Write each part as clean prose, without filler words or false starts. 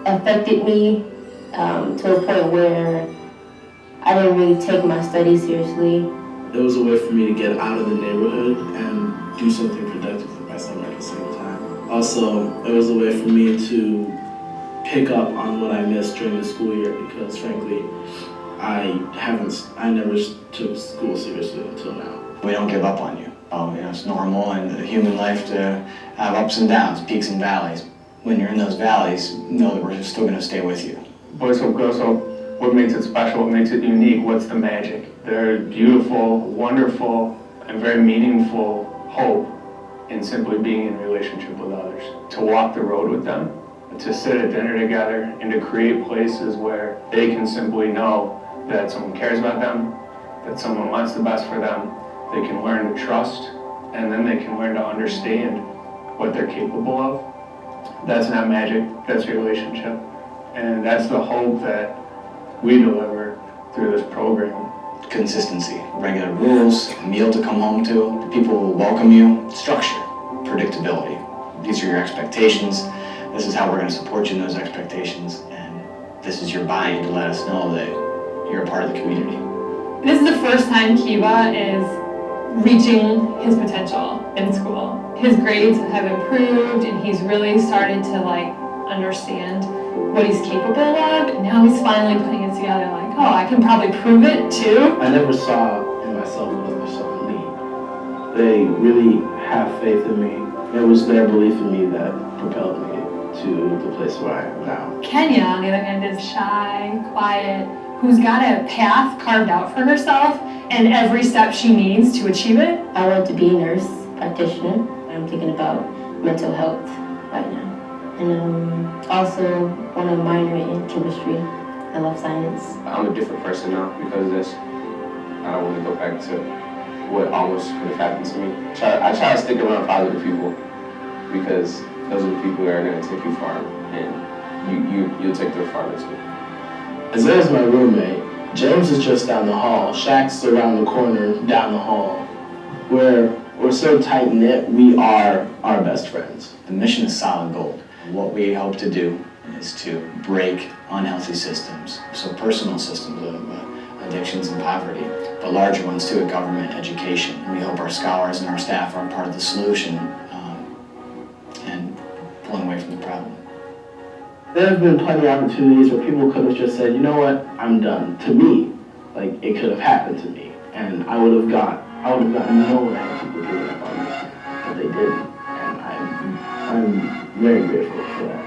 affected me to a point where I didn't really take my studies seriously. It was a way for me to get out of the neighborhood and do something productive with my summer at the same time. Also, it was a way for me to pick up on what I missed during the school year because, frankly, I never took school seriously until now. We don't give up on you. It's normal in human life to have ups and downs, peaks and valleys. When you're in those valleys, know that we're still going to stay with you. Boys Hope, Girls Hope, what makes it special, what makes it unique, what's the magic? They're beautiful, wonderful, and very meaningful hope in simply being in relationship with others. To walk the road with them, to sit at dinner together, and to create places where they can simply know that someone cares about them, that someone wants the best for them. They can learn to trust, and then they can learn to understand what they're capable of. That's not magic, that's relationship. And that's the hope that we deliver through this program. Consistency, regular rules, a meal to come home to, people will welcome you, structure, predictability. These are your expectations. This is how we're going to support you in those expectations, and this is your buy-in to let us know that you're a part of the community. This is the first time Kiva is reaching his potential in school. His grades have improved, and he's really started to understand what he's capable of, and now he's finally putting it together oh, I can probably prove it too. I never saw in myself what others saw in me. They really have faith in me. It was their belief in me that propelled me to the place where I am now. Kenya, on the other hand, is shy, quiet, who's got a path carved out for herself and every step she needs to achieve it. I want to be a nurse practitioner. I'm thinking about mental health right now. And also want to minor in chemistry. I love science. I'm a different person now because of this. I don't want to go back to what almost could have happened to me. I try to stick around positive people because those are the people that are going to take you far, and you'll take them far too. Isaiah's my roommate. James is just down the hall. Shaq's around the corner, down the hall. We're so tight-knit, we are our best friends. The mission is solid gold. What we hope to do is to break unhealthy systems, so personal systems of addictions and poverty, but larger ones too, government, education. We hope our scholars and our staff are part of the solution and pulling away from the problem. There have been plenty of opportunities where people could have just said, you know what, I'm done. To me, it could have happened to me, and I would have gotten nowhere had people given up on me, but they didn't, and I'm very grateful for that.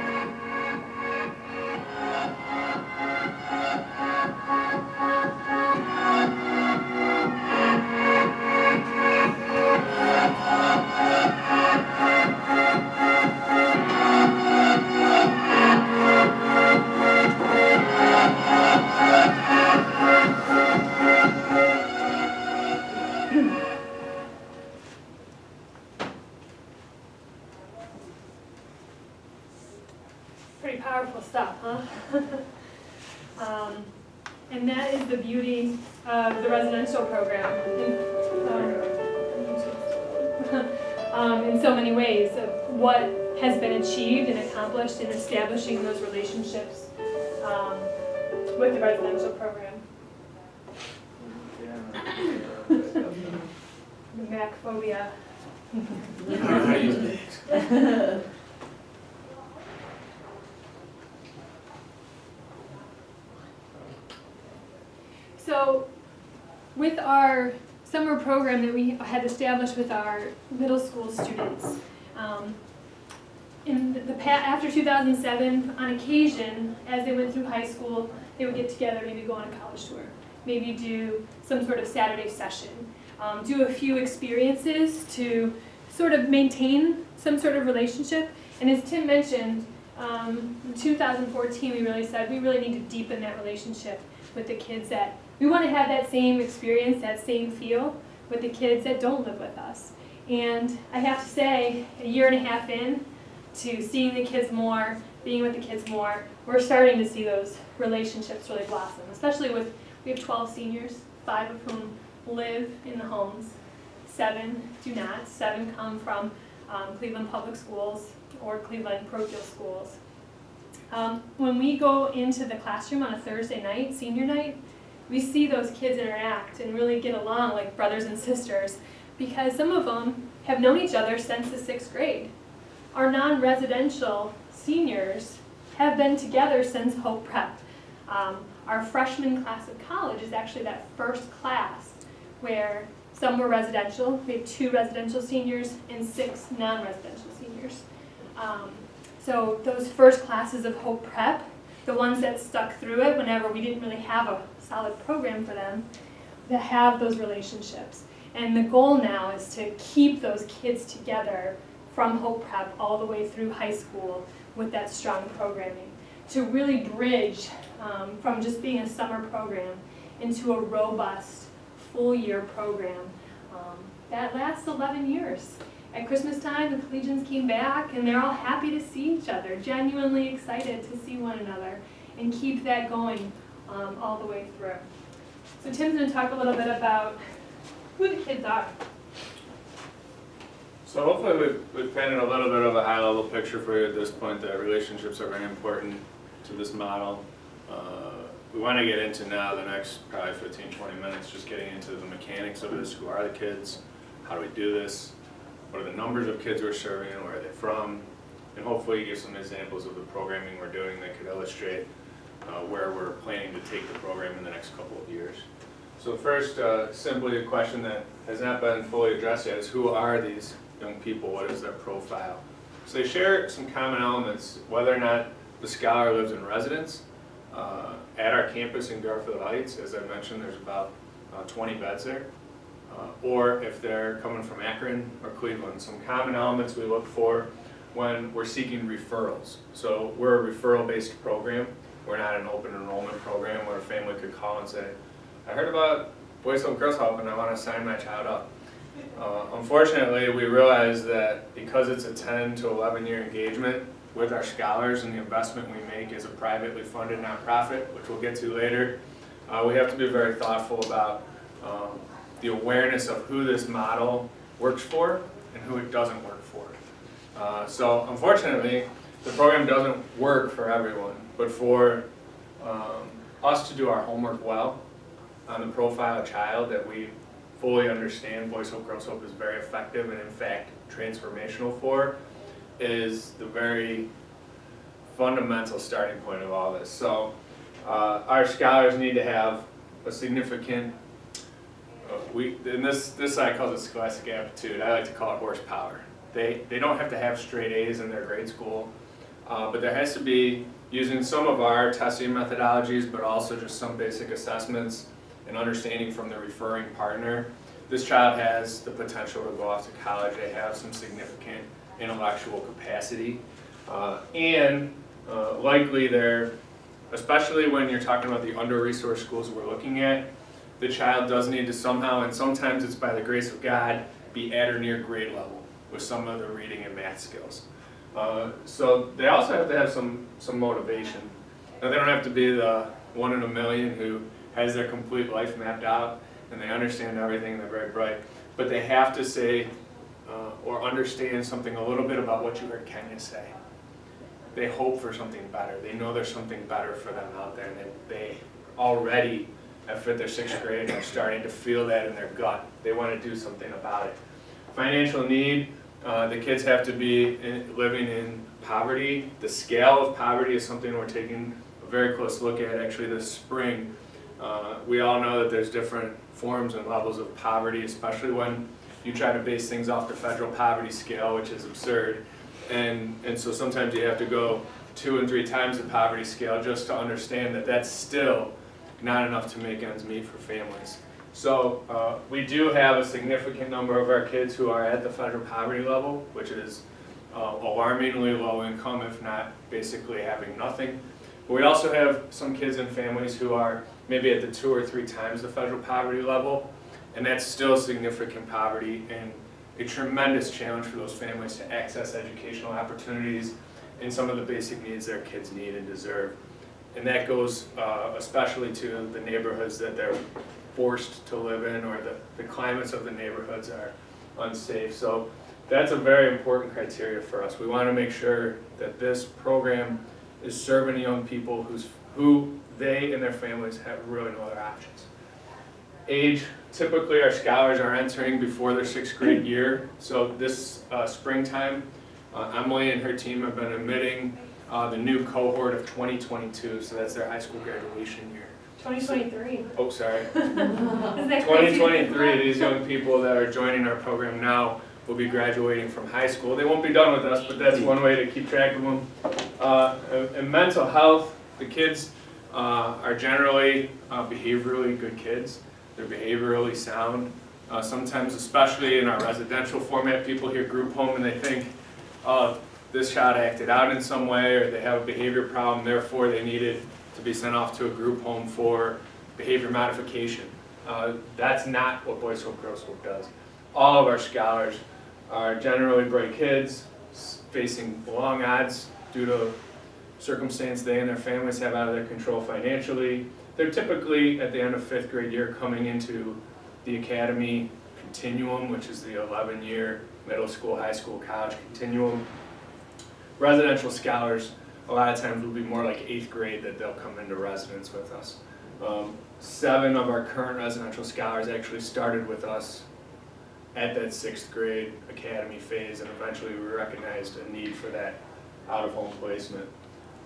Pretty powerful stuff, huh? And that is the beauty of the residential program in so many ways of what has been achieved and accomplished in establishing those relationships with the residential program. The Mac phobia. So with our summer program that we had established with our middle school students, after 2007, on occasion, as they went through high school, they would get together, maybe go on a college tour, maybe do some sort of Saturday session, do a few experiences to sort of maintain some sort of relationship. And as Tim mentioned, in 2014, we really said we really need to deepen that relationship with the kids that we want to have that same experience, that same feel with the kids that don't live with us. And I have to say, a year and a half in to seeing the kids more, being with the kids more, we're starting to see those relationships really blossom, especially with, we have 12 seniors, 5 of whom live in the homes, 7 do not, 7 come from Cleveland Public Schools or Cleveland parochial schools. When we go into the classroom on a Thursday night, senior night, we see those kids interact and really get along like brothers and sisters, because some of them have known each other since the 6th grade. Our non-residential seniors have been together since Hope Prep. Our freshman class of college is actually that first class where some were residential. We have 2 residential seniors and 6 non-residential seniors. So those first classes of Hope Prep, the ones that stuck through it whenever we didn't really have a solid program for them, that have those relationships. And the goal now is to keep those kids together from Hope Prep all the way through high school with that strong programming, to really bridge from just being a summer program into a robust full-year program that lasts 11 years. At Christmas time, the collegians came back and they're all happy to see each other, genuinely excited to see one another, and keep that going all the way through. So Tim's going to talk a little bit about who the kids are. So hopefully we've painted a little bit of a high-level picture for you at this point that relationships are very important to this model. We want to get into now the next probably 15-20 minutes just getting into the mechanics of this. Who are the kids? How do we do this? What are the numbers of kids we're serving and where are they from? And hopefully give some examples of the programming we're doing that could illustrate where we're planning to take the program in the next couple of years. So first, simply a question that has not been fully addressed yet is who are these young people? What is their profile? So they share some common elements, whether or not the scholar lives in residence. At our campus in Garfield Heights, as I mentioned, there's about 20 beds there. Or if they're coming from Akron or Cleveland. Some common elements we look for when we're seeking referrals. So we're a referral-based program. We're not an open enrollment program where a family could call and say, I heard about Boys Home Girls Home and I want to sign my child up. Unfortunately, we realize that because it's a 10 to 11 year engagement with our scholars and the investment we make as a privately funded nonprofit, which we'll get to later, we have to be very thoughtful about the awareness of who this model works for and who it doesn't work for. So unfortunately, the program doesn't work for everyone, but for us to do our homework well on the profile of child that we fully understand Boys Hope Girls Hope is very effective and in fact transformational for, is the very fundamental starting point of all this. So our scholars need to have a significant, and this side calls it scholastic aptitude. I like to call it horsepower. They don't have to have straight A's in their grade school, but there has to be, using some of our testing methodologies, but also just some basic assessments and understanding from the referring partner, this child has the potential to go off to college. They have some significant intellectual capacity, and likely they're, especially when you're talking about the under-resourced schools we're looking at, the child does need to somehow, and sometimes it's by the grace of God, be at or near grade level with some of the reading and math skills. So they also have to have some motivation. Now they don't have to be the 1 in a million who has their complete life mapped out and they understand everything and they're very bright, but they have to say or understand something a little bit about what you heard Kenya say. They hope for something better. They know there's something better for them out there, and they already have fit their 6th grade and are starting to feel that in their gut. They want to do something about it. Financial need, the kids have to be living in poverty. The scale of poverty is something we're taking a very close look at actually this spring. We all know that there's different forms and levels of poverty, especially when you try to base things off the federal poverty scale, which is absurd. And so sometimes you have to go 2 and 3 times the poverty scale just to understand that that's still not enough to make ends meet for families. So we do have a significant number of our kids who are at the federal poverty level, which is alarmingly low income, if not basically having nothing. But we also have some kids and families who are maybe at the 2 or 3 times the federal poverty level, and that's still significant poverty and a tremendous challenge for those families to access educational opportunities and some of the basic needs their kids need and deserve. And that goes especially to the neighborhoods that they're forced to live in, or the climates of the neighborhoods are unsafe. So that's a very important criteria for us. We want to make sure that this program is serving the young people who they and their families have really no other options. Age, typically our scholars are entering before their 6th grade year, so this springtime, Emily and her team have been admitting the new cohort of 2022, so that's their high school graduation year. 2023. Oh, sorry. Isn't that crazy? 2023, these young people that are joining our program now will be graduating from high school. They won't be done with us, but that's one way to keep track of them. In mental health, the kids are generally behaviorally good kids. They're behaviorally sound. Sometimes, especially in our residential format, people hear group home and they think, oh, this child acted out in some way, or they have a behavior problem, therefore they needed to be sent off to a group home for behavior modification. That's not what Boys Hope Girls Hope does. All of our scholars are generally bright kids facing long odds due to circumstance they and their families have out of their control financially. They're typically at the end of 5th grade year coming into the academy continuum, which is the 11-year middle school, high school, college continuum. Residential scholars, a lot of times will be more like 8th grade that they'll come into residence with us. 7 of our current residential scholars actually started with us at that 6th grade academy phase, and eventually we recognized a need for that out-of-home placement.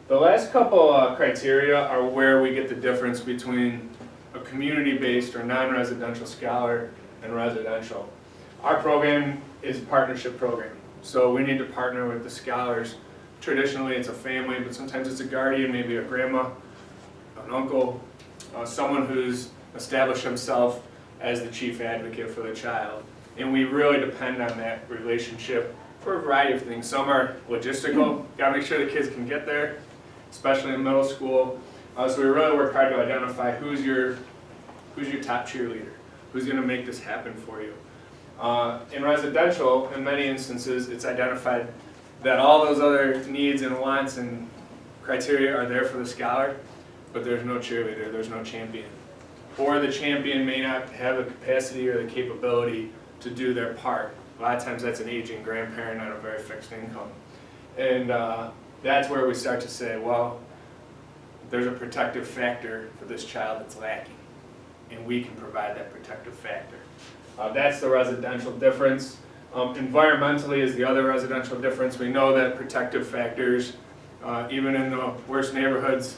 The last couple criteria are where we get the difference between a community-based or non-residential scholar and residential. Our program is a partnership program, so we need to partner with the scholars. Traditionally it's a family, but sometimes it's a guardian, maybe a grandma, an uncle, someone who's established himself as the chief advocate for the child. And we really depend on that relationship for a variety of things. Some are logistical, gotta make sure the kids can get there, especially in middle school. So we really work hard to identify who's your top cheerleader, who's gonna make this happen for you. In residential, in many instances, it's identified that all those other needs and wants and criteria are there for the scholar, but there's no cheerleader, there's no champion. Or the champion may not have the capacity or the capability to do their part. A lot of times that's an aging grandparent on a very fixed income. And that's where we start to say, well, there's a protective factor for this child that's lacking, and we can provide that protective factor. That's the residential difference. Environmentally is the other residential difference. We know that protective factors, even in the worst neighborhoods,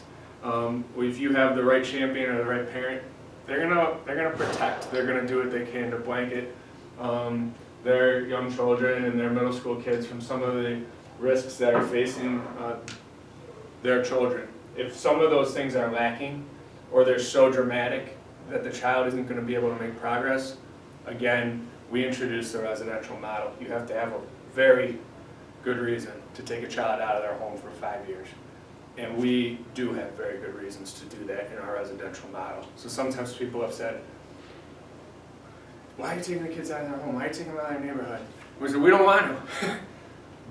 if you have the right champion or the right parent, they're gonna protect. They're gonna do what they can to blanket their young children and their middle school kids from some of the risks that are facing their children. If some of those things are lacking, or they're so dramatic that the child isn't going to be able to make progress, again, we introduce the residential model. You have to have a very good reason to take a child out of their home for 5 years. And we do have very good reasons to do that in our residential model. So sometimes people have said, why are you taking the kids out of their home? Why are you taking them out of their neighborhood? We said, we don't want to.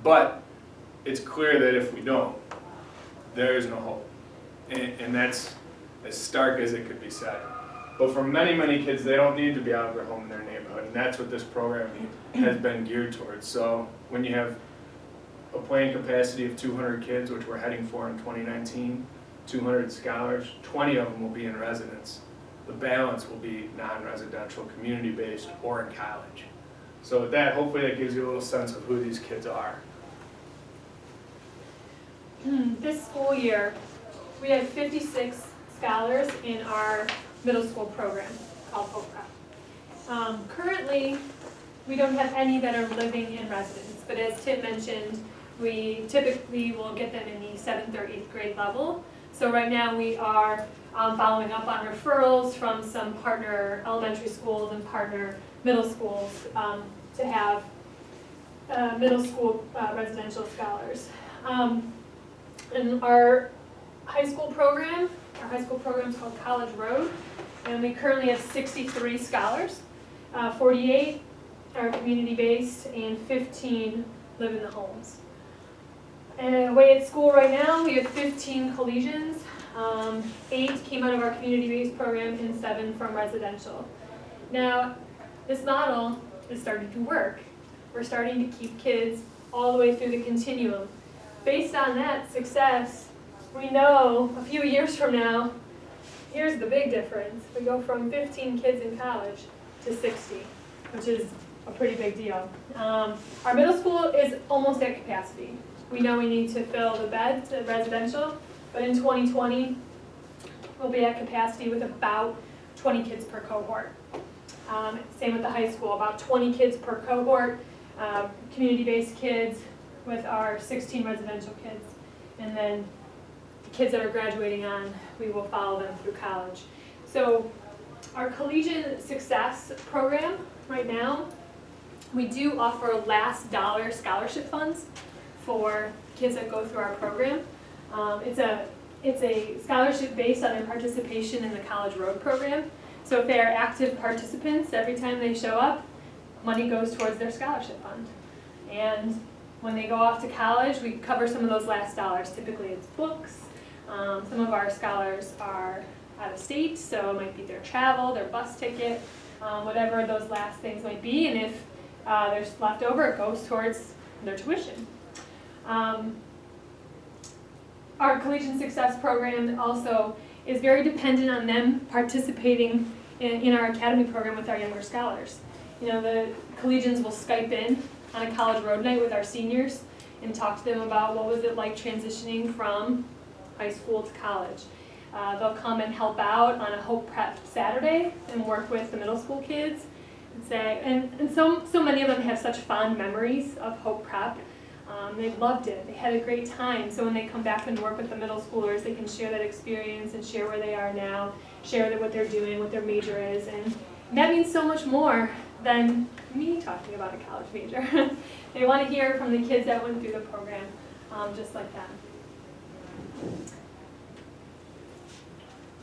But it's clear that if we don't, there is no hope. And that's as stark as it could be said. But for many, many kids, they don't need to be out of their home in their neighborhood. And that's what this program has been geared towards. So when you have a planned capacity of 200 kids, which we're heading for in 2019, 200 scholars, 20 of them will be in residence. The balance will be non-residential, community-based, or in college. So with that, hopefully that gives you a little sense of who these kids are. This school year, we had 56 scholars in our middle school program called Hope Prep. Currently, we don't have any that are living in residence, but as Tim mentioned, we typically will get them in the 7th or 8th grade level. So right now we are following up on referrals from some partner elementary schools and partner middle schools to have middle school residential scholars. In our high school program is called College Road, and we currently have 63 scholars. 48 are community-based and 15 live in the homes. And away at school right now, we have 15 collegians. 8 came out of our community-based program and 7 from residential. Now, this model is starting to work. We're starting to keep kids all the way through the continuum. Based on that success, we know a few years from now, here's the big difference. We go from 15 kids in college to 60, which is a pretty big deal. Our middle school is almost at capacity. We know we need to fill the beds at residential, but in 2020, we'll be at capacity with about 20 kids per cohort. Same with the high school, about 20 kids per cohort, community-based kids with our 16 residential kids. And then the kids that are graduating on, we will follow them through college. So our collegiate success program right now, we do offer last dollar scholarship funds for kids that go through our program. It's a scholarship based on their participation in the College Road program. So if they are active participants, every time they show up, money goes towards their scholarship fund. And when they go off to college, we cover some of those last dollars. Typically it's books. Some of our scholars are out of state, so it might be their travel, their bus ticket, whatever those last things might be. And if there's left over, it goes towards their tuition. Our Collegiate Success program also is very dependent on them participating in our academy program with our younger scholars. You know, the collegians will Skype in on a College Road night with our seniors and talk to them about what was it like transitioning from high school to college. They'll come and help out on a Hope Prep Saturday and work with the middle school kids and say, and so many of them have such fond memories of Hope Prep. They loved it. They had a great time. So when they come back and work with the middle schoolers, they can share that experience and share where they are now, share what they're doing, what their major is. And that means so much more than me talking about a college major. They want to hear from the kids that went through the program, just like that.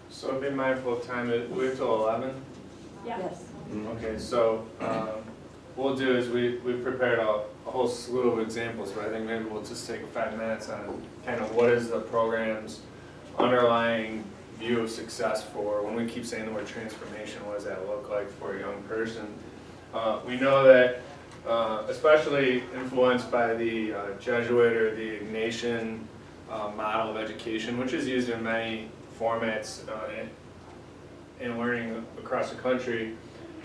So be mindful of time. We have till 11? Yeah. Yes. Okay, so what we'll do is we've prepared a whole slew of examples, but I think maybe we'll just take 5 minutes on kind of what is the program's underlying view of success for, when we keep saying the word transformation, what does that look like for a young person? We know that, especially influenced by the Jesuit or the Ignatian model of education, which is used in many formats in learning across the country,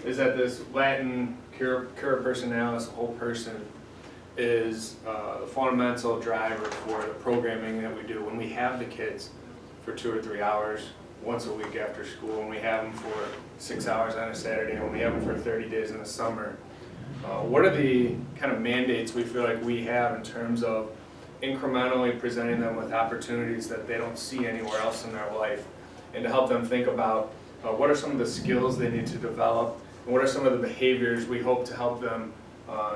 is that this Latin cura personalis, whole person, is the fundamental driver for the programming that we do. When we have the kids for 2 or 3 hours once a week after school, when we have them for 6 hours on a Saturday, when we have them for 30 days in the summer, what are the kind of mandates we feel like we have in terms of incrementally presenting them with opportunities that they don't see anywhere else in their life, and to help them think about what are some of the skills they need to develop, and what are some of the behaviors we hope to help them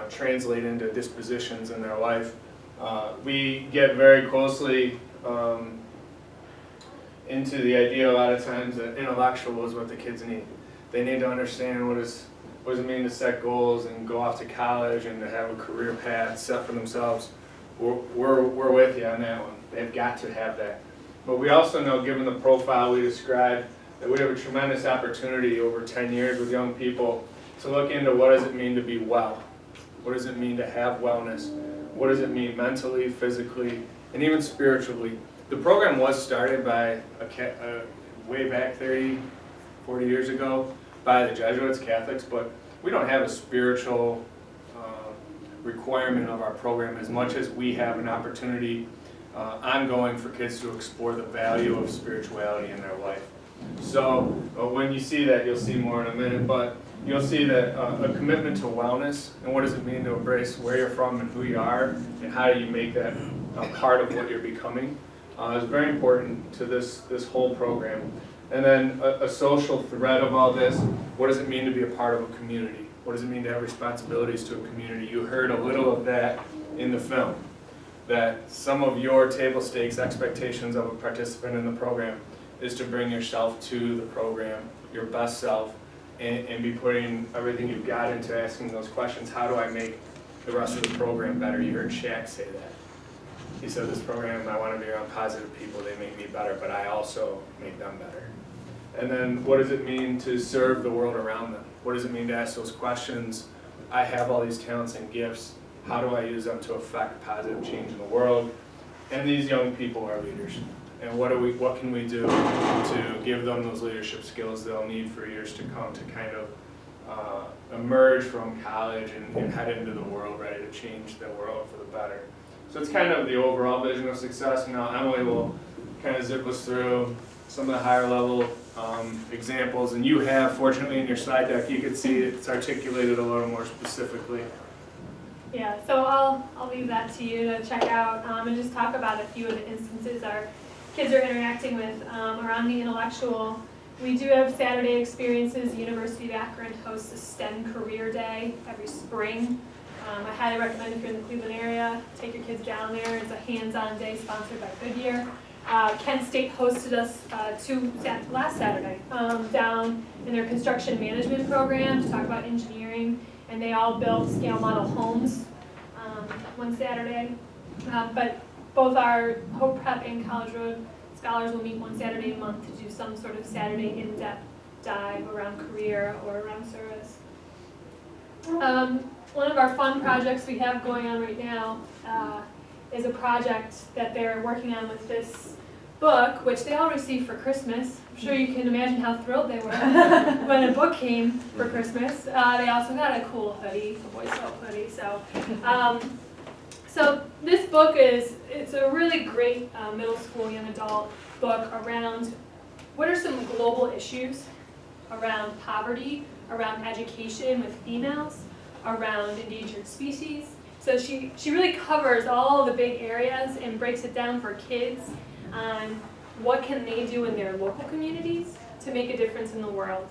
translate into dispositions in their life. We get very closely into the idea a lot of times that intellectual is what the kids need. They need to understand what does it mean to set goals and go off to college and to have a career path set for themselves. We're with you on that one. They've got to have that. But we also know, given the profile we described, that we have a tremendous opportunity over 10 years with young people to look into what does it mean to be well? What does it mean to have wellness? What does it mean mentally, physically, and even spiritually? The program was started by way back 30, 40 years ago by the Jesuits, Catholics, but we don't have a spiritual requirement of our program as much as we have an opportunity ongoing for kids to explore the value of spirituality in their life. So when you see that, you'll see more in a minute, but you'll see that a commitment to wellness and what does it mean to embrace where you're from and who you are and how do you make that part of what you're becoming is very important to this whole program. And then a social thread of all this, what does it mean to be a part of a community? What does it mean to have responsibilities to a community? You heard a little of that in the film, that some of your table stakes expectations of a participant in the program is to bring yourself to the program, your best self, and be putting everything you've got into asking those questions. How do I make the rest of the program better? You heard Shaq say that. He said, this program, I want to be around positive people. They make me better, but I also make them better. And then what does it mean to serve the world around them? What does it mean to ask those questions? I have all these talents and gifts. How do I use them to affect positive change in the world? And these young people are leaders. And what can we do to give them those leadership skills they'll need for years to come to kind of emerge from college and head into the world ready to change the world for the better. So it's kind of the overall vision of success. And now Emily will kind of zip us through some of the higher level examples. And you have, fortunately, in your slide deck, you can see it's articulated a little more specifically. Yeah, so I'll leave that to you to check out and just talk about a few of the instances our kids are interacting with around the intellectual. We do have Saturday experiences. The University of Akron hosts a STEM Career Day every spring. I highly recommend if you're in the Cleveland area, take your kids down there. It's a hands-on day sponsored by Goodyear. Kent State hosted us last Saturday down in their construction management program to talk about engineering, and they all built scale model homes one Saturday. But both our Hope Prep and College Road scholars will meet one Saturday a month to do some sort of Saturday in-depth dive around career or around service. One of our fun projects we have going on right now is a project that they're working on with this book, which they all received for Christmas. I'm sure you can imagine how thrilled they were when a book came for Christmas. They also got a cool hoodie, a Boy Scout hoodie. So this book it's a really great middle school young adult book around what are some global issues around poverty, around education with females, around endangered species. So she really covers all the big areas and breaks it down for kids on what can they do in their local communities to make a difference in the world.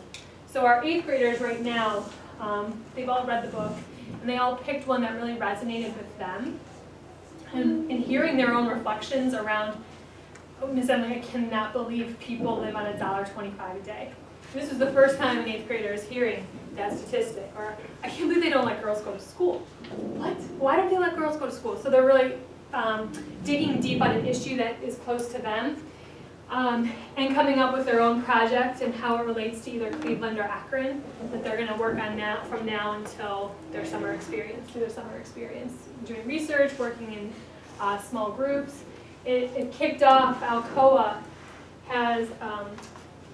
So our 8th graders right now, they've all read the book, and they all picked one that really resonated with them. And hearing their own reflections around, oh, Ms. Emily, I cannot believe people live on $1.25 a day. This is the first time an 8th grader is hearing that statistic. Or, I can't believe they don't let girls go to school. What? Why don't they let girls go to school? So they're really digging deep on an issue that is close to them and coming up with their own project and how it relates to either Cleveland or Akron that they're going to work on now from now until their summer experience, doing research, working in small groups. It kicked off, Alcoa has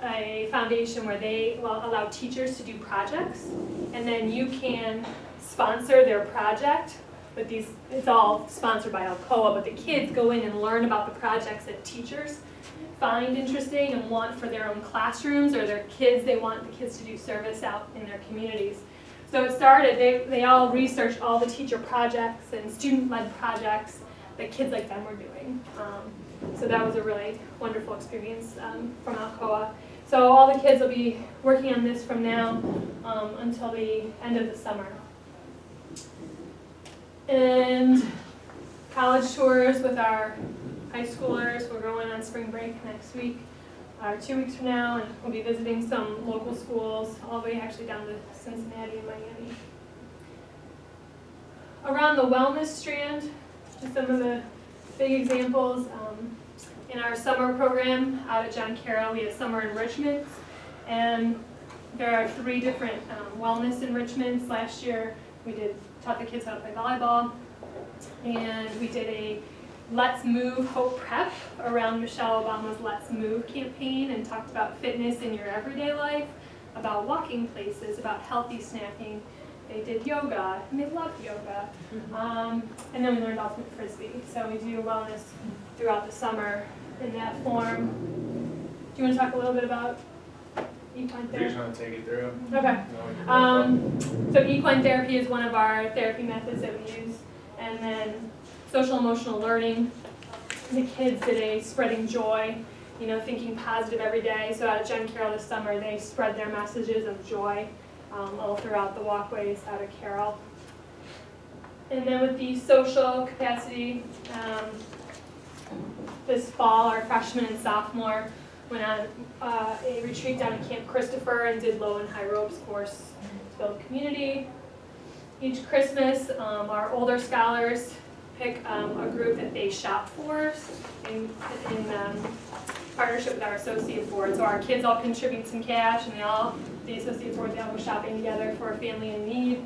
a foundation where they allow teachers to do projects, and then you can sponsor their project. But it's all sponsored by Alcoa, but the kids go in and learn about the projects that teachers find interesting and want for their own classrooms or their kids. They want the kids to do service out in their communities. So it started, they all researched all the teacher projects and student-led projects that kids like them were doing. So that was a really wonderful experience from Alcoa. So all the kids will be working on this from now until the end of the summer. And college tours with our high schoolers. We're going on spring break next week, 2 weeks from now, and we'll be visiting some local schools, all the way actually down to Cincinnati and Miami. Around the wellness strand, just some of the big examples. In our summer program out at John Carroll, we have summer enrichments, and there are 3 different wellness enrichments. Last year we taught the kids how to play volleyball, and we did a Let's Move Hope Prep around Michelle Obama's Let's Move campaign and talked about fitness in your everyday life, about walking places, about healthy snacking. They did yoga, and they loved yoga. And then we learned ultimate frisbee. So we do wellness throughout the summer in that form. Do you want to talk a little bit about equine therapy? You just want to take it through? Okay. So equine therapy is one of our therapy methods that we use. And then social emotional learning. The kids did a spreading joy, thinking positive every day. So out at John Carroll this summer, they spread their messages of joy all throughout the walkways out of Carroll. And then with the social capacity, this fall, our freshman and sophomore went on a retreat down at Camp Christopher and did low and high ropes course to build community. Each Christmas, our older scholars pick a group that they shop for in partnership with our associate board. So our kids all contribute some cash, and the associate board, they all go shopping together for a family in need.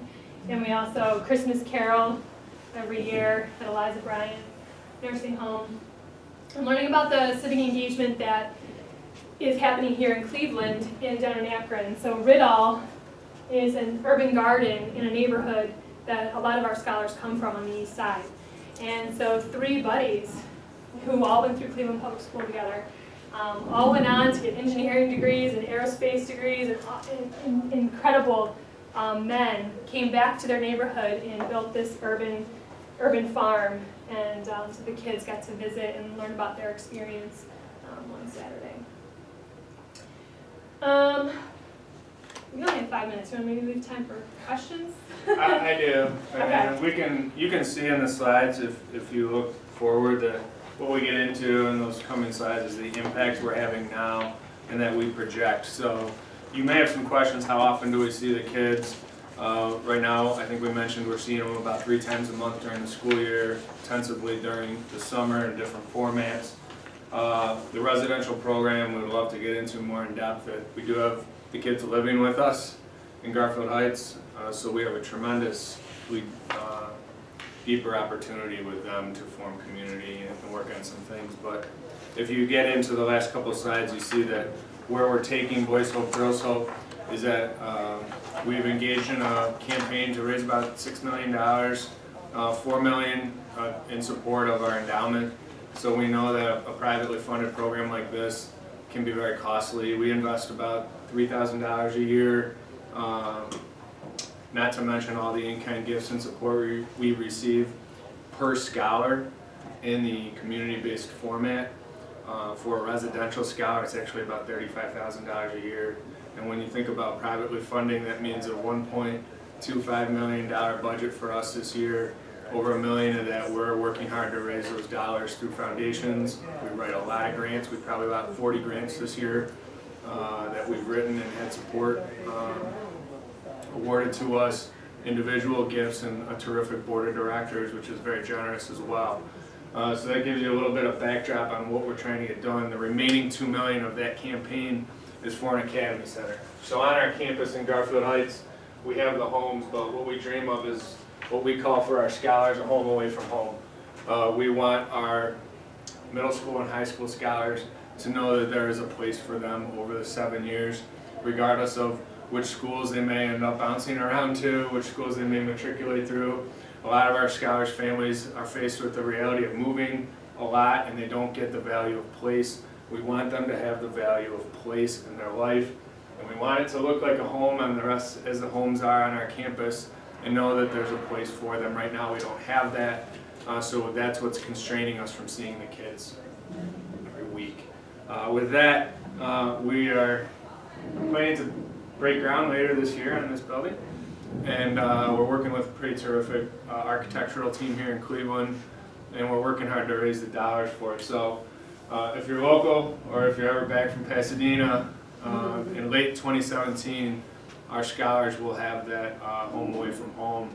And we also Christmas Carol every year at Eliza Bryant Nursing Home. I'm learning about the civic engagement that is happening here in Cleveland and down in Akron. So Riddle is an urban garden in a neighborhood that a lot of our scholars come from on the east side. And so 3 buddies who all went through Cleveland Public School together, all went on to get engineering degrees and aerospace degrees, and incredible men came back to their neighborhood and built this urban farm. And so the kids got to visit and learn about their experience one Saturday. We only have 5 minutes. You want me to leave time for questions? I do. Okay. And you can see in the slides, if you look forward, that what we get into in those coming slides is the impact we're having now and that we project. So you may have some questions. How often do we see the kids? Right now, I think we mentioned we're seeing them about 3 times a month during the school year, intensively during the summer in different formats. The residential program we would love to get into more in depth. We do have the kids living with us in Garfield Heights, so we have a tremendously deeper opportunity with them to form community and work on some things. But if you get into the last couple of slides, you see that where we're taking Boys Hope, Girls Hope is that we've engaged in a campaign to raise about $6 million, $4 million in support of our endowment. So we know that a privately funded program like this can be very costly. We invest about $3,000 a year, not to mention all the in-kind gifts and support we receive per scholar in the community-based format. For a residential scholar, it's actually about $35,000 a year. And when you think about privately funding, that means a $1.25 million budget for us this year. Over $1 million of that, we're working hard to raise those dollars through foundations. We write a lot of grants. We probably about 40 grants this year that we've written and had support awarded to us, individual gifts, and a terrific board of directors, which is very generous as well. So that gives you a little bit of backdrop on what we're trying to get done. The remaining $2 million of that campaign is for an academy center. So on our campus in Garfield Heights, we have the homes, but what we dream of is what we call for our scholars a home away from home. We want our middle school and high school scholars to know that there is a place for them over the 7 years, regardless of which schools they may end up bouncing around to, which schools they may matriculate through. A lot of our scholars' families are faced with the reality of moving a lot and they don't get the value of place. We want them to have the value of place in their life, and we want it to look like a home on the rest as the homes are on our campus, and know that there's a place for them. Right now we don't have that, so that's what's constraining us from seeing the kids every week. With that, we are planning to break ground later this year on this building, and we're working with a pretty terrific architectural team here in Cleveland, and we're working hard to raise the dollars for it. So if you're local or if you're ever back from Pasadena, in late 2017, our scholars will have that home away from home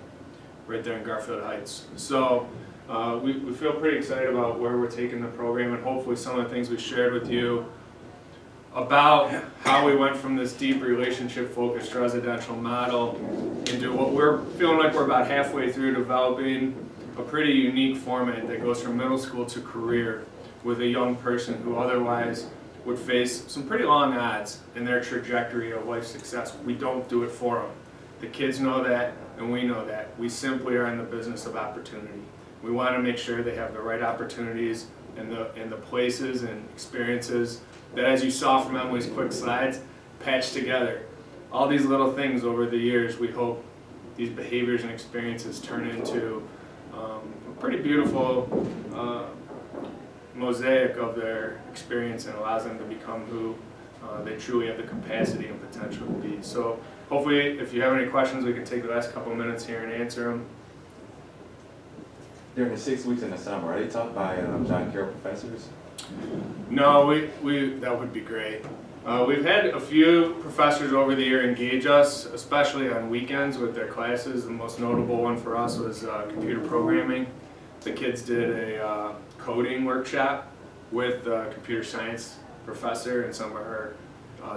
right there in Garfield Heights. So we feel pretty excited about where we're taking the program, and hopefully some of the things we shared with you about how we went from this deep relationship-focused residential model into what we're feeling like we're about halfway through developing a pretty unique format that goes from middle school to career with a young person who otherwise would face some pretty long odds in their trajectory of life success. We don't do it for them. The kids know that, and we know that. We simply are in the business of opportunity. We want to make sure they have the right opportunities and the places and experiences that, as you saw from Emily's quick slides, patch together. All these little things over the years, we hope these behaviors and experiences turn into a pretty beautiful mosaic of their experience, and allows them to become who they truly have the capacity and potential to be. So hopefully, if you have any questions, we can take the last couple of minutes here and answer them. During the 6 weeks in the summer, are they taught by John Carroll professors? No, that would be great. We've had a few professors over the year engage us, especially on weekends with their classes. The most notable one for us was computer programming. The kids did a coding workshop with a computer science professor and some of her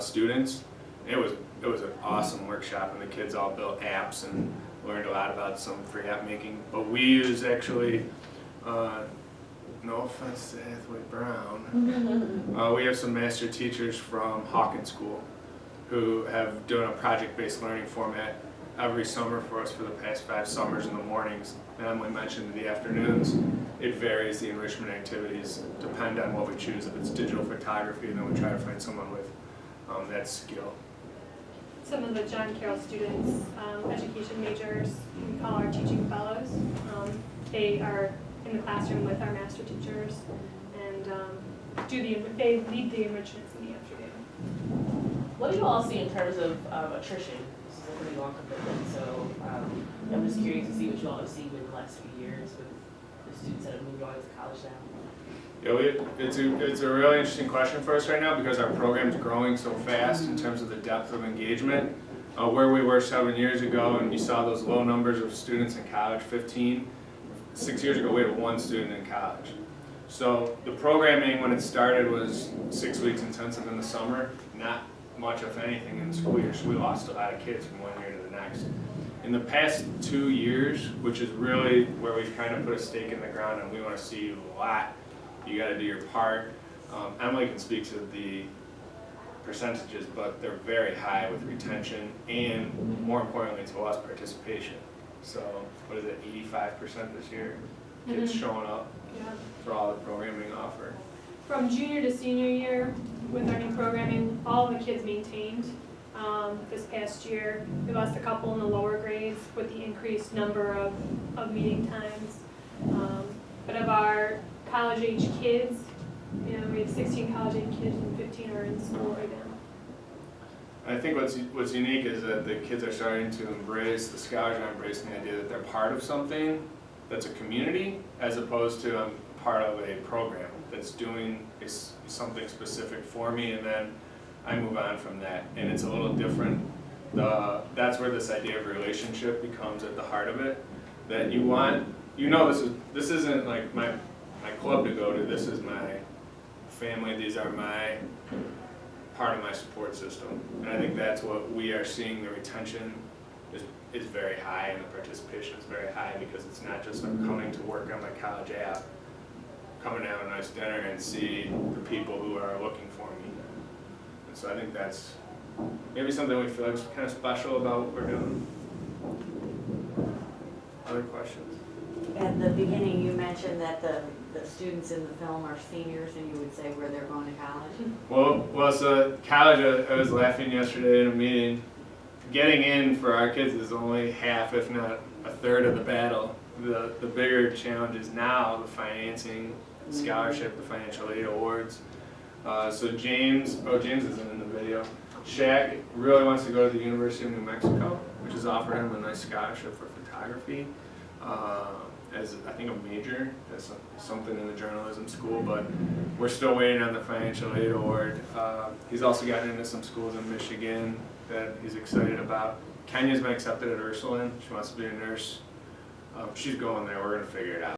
students. It was an awesome workshop, and the kids all built apps and learned a lot about some free app making. But we use actually no offense to Hathaway Brown, we have some master teachers from Hawkins School who have done a project-based learning format every summer for us for the past 5 summers in the mornings. And Emily mentioned in the afternoons, it varies. The enrichment activities depend on what we choose. If it's digital photography, then we try to find someone with that skill. Some of the John Carroll students, education majors, we call our teaching fellows. They are in the classroom with our master teachers and they lead the enrichments in the afternoon. What do you all see in terms of attrition? This is a pretty long commitment, so I'm just curious to see what you all have seen in the last few years with the students that have moved on to college now. Yeah, it's a really interesting question for us right now because our program's growing so fast in terms of the depth of engagement. Where we were 7 years ago, and you saw those low numbers of students in college, 15. 6 years ago, we had 1 student in college. So the programming, when it started, was 6 weeks intensive in the summer, not much of anything in the school year, so we lost a lot of kids from one year to the next. In the past 2 years, which is really where we've kind of put a stake in the ground and we want to see you a lot, you got to do your part. Emily can speak to the percentages, but they're very high with retention and, more importantly to us, participation. So, what is it, 85% this year? Kids showing up for all the programming offered. From junior to senior year, with our new programming, all of the kids maintained. This past year, we lost a couple in the lower grades with the increased number of meeting times. But of our college-age kids, we have 16 college-age kids and 15 are in school right now. I think what's unique is that the kids are starting to embrace, the scholars are embracing the idea that they're part of something that's a community, as opposed to I'm part of a program that's doing something specific for me, and then I move on from that. And it's a little different. That's where this idea of relationship becomes at the heart of it. That you want, this isn't like my club to go to. This is my family. These are my part of my support system. And I think that's what we are seeing. The retention is very high and the participation is very high because it's not just I'm coming to work on my college app, coming to have a nice dinner and see the people who are looking for me. And so I think that's maybe something we feel like is kind of special about what we're doing. Other questions? At the beginning, you mentioned that the students in the film are seniors, and you would say where they're going to college? Well, so college, I was laughing yesterday in a meeting. Getting in for our kids is only half, if not a third of the battle. The bigger challenge is now the financing, scholarship, the financial aid awards. So James isn't in the video. Shaq really wants to go to the University of New Mexico, which has offered him a nice scholarship for photography. As I think a major, as something in the journalism school, but we're still waiting on the financial aid award. He's also gotten into some schools in Michigan that he's excited about. Kenya's been accepted at Ursuline. She wants to be a nurse. She's going there. We're going to figure it out.